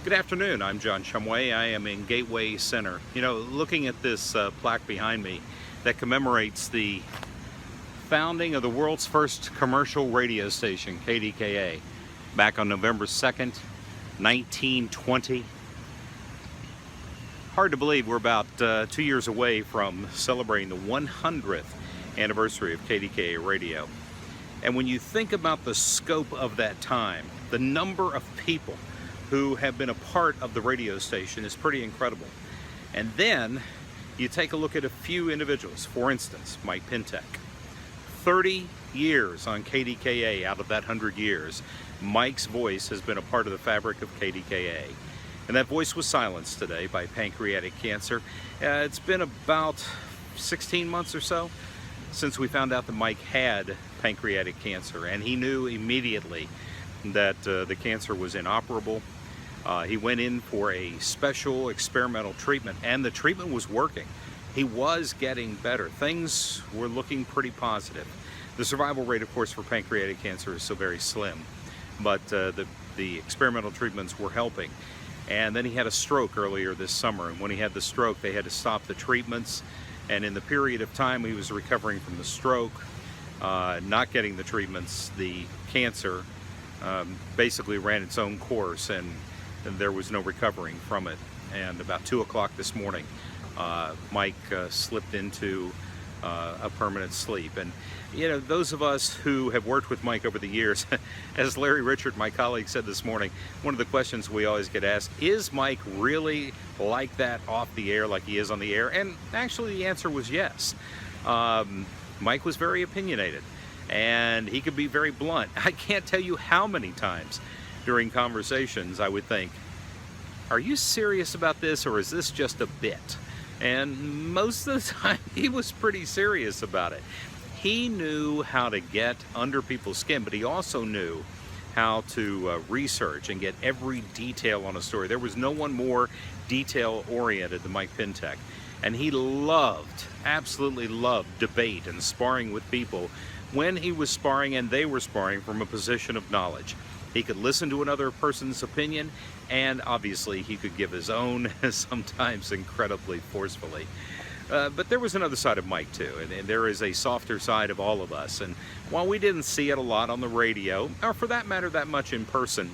Good afternoon, I'm John Shumway. I am in Gateway Center. Looking at this plaque behind me that commemorates the founding of the world's first commercial radio station, KDKA, back on November 2nd, 1920. Hard to believe we're about 2 years away from celebrating the 100th anniversary of KDKA Radio. And when you think about the scope of that time, the number of people who have been a part of the radio station is pretty incredible. And then you take a look at a few individuals. For instance, Mike Pintek. 30 years on KDKA out of that 100 years, Mike's voice has been a part of the fabric of KDKA. And that voice was silenced today by pancreatic cancer. It's been about 16 months or so since we found out that Mike had pancreatic cancer, and he knew immediately that the cancer was inoperable. He went in for a special experimental treatment, and the treatment was working. He was getting better. Things were looking pretty positive. The survival rate, of course, for pancreatic cancer is so very slim, but the experimental treatments were helping. And then he had a stroke earlier this summer, and when he had the stroke, they had to stop the treatments. And in the period of time he was recovering from the stroke, not getting the treatments, the cancer basically ran its own course, and there was no recovering from it. And about 2 o'clock this morning, Mike slipped into a permanent sleep. And those of us who have worked with Mike over the years, as Larry Richard, my colleague, said this morning, one of the questions we always get asked, is Mike really like that off the air like he is on the air? And actually the answer was yes. Mike was very opinionated, and he could be very blunt. I can't tell you how many times during conversations I would think, are you serious about this, or is this just a bit? And most of the time he was pretty serious about it. He knew how to get under people's skin, but he also knew how to research and get every detail on a story. There was no one more detail-oriented than Mike Pintek. And he loved, absolutely loved, debate and sparring with people when he was sparring and they were sparring from a position of knowledge. He could listen to another person's opinion, and obviously he could give his own, sometimes incredibly forcefully. But there was another side of Mike too, and there is a softer side of all of us. And while we didn't see it a lot on the radio, or for that matter that much in person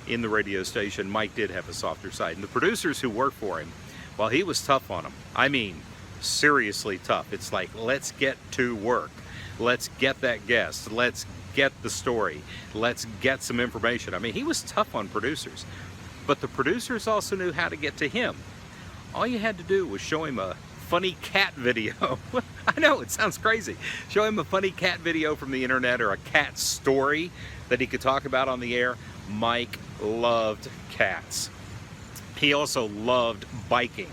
in the radio station, Mike did have a softer side. And the producers who worked for him, well, he was tough on them. I mean, seriously tough. It's like, let's get to work. Let's get that guest. Let's get the story. Let's get some information. I mean, he was tough on producers. But the producers also knew how to get to him. All you had to do was show him a funny cat video. I know, it sounds crazy. Show him a funny cat video from the internet or a cat story that he could talk about on the air. Mike loved cats. He also loved biking.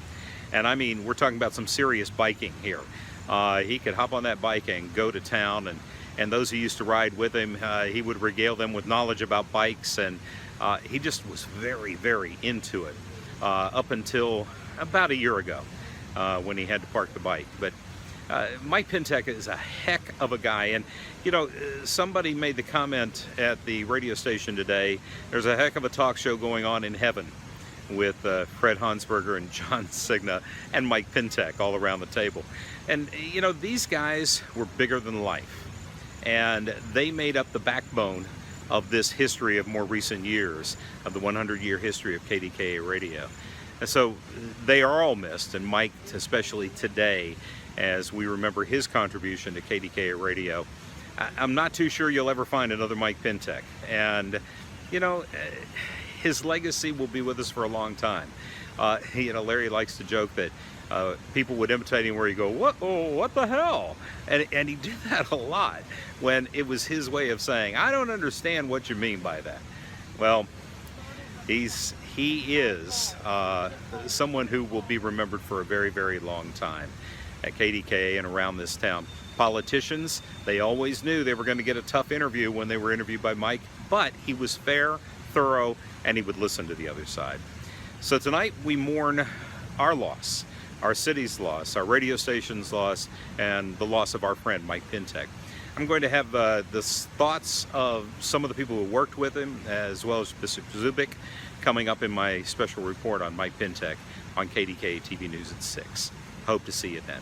And I mean, we're talking about some serious biking here. He could hop on that bike and go to town, and those who used to ride with him, he would regale them with knowledge about bikes, and he just was very, very into it up until about a year ago when he had to park the bike. But Mike Pintek is a heck of a guy, and somebody made the comment at the radio station today, there's a heck of a talk show going on in heaven with Fred Hansberger and John Cigna and Mike Pintek all around the table. And these guys were bigger than life, and they made up the backbone of this history of more recent years, of the 100-year history of KDKA Radio. And so they are all missed, and Mike especially today, as we remember his contribution to KDKA Radio. I'm not too sure you'll ever find another Mike Pintek, and his legacy will be with us for a long time. Larry likes to joke that people would imitate him where you go, what the hell? And he did that a lot, when it was his way of saying, I don't understand what you mean by that. Well, he is someone who will be remembered for a very, very long time at KDKA and around this town. Politicians, they always knew they were going to get a tough interview when they were interviewed by Mike, but he was fair, thorough, and he would listen to the other side. So tonight we mourn our loss, our city's loss, our radio station's loss, and the loss of our friend Mike Pintek. I'm going to have the thoughts of some of the people who worked with him, as well as Mr. Zubik, coming up in my special report on Mike Pintek on KDKA-TV News at 6. Hope to see you then.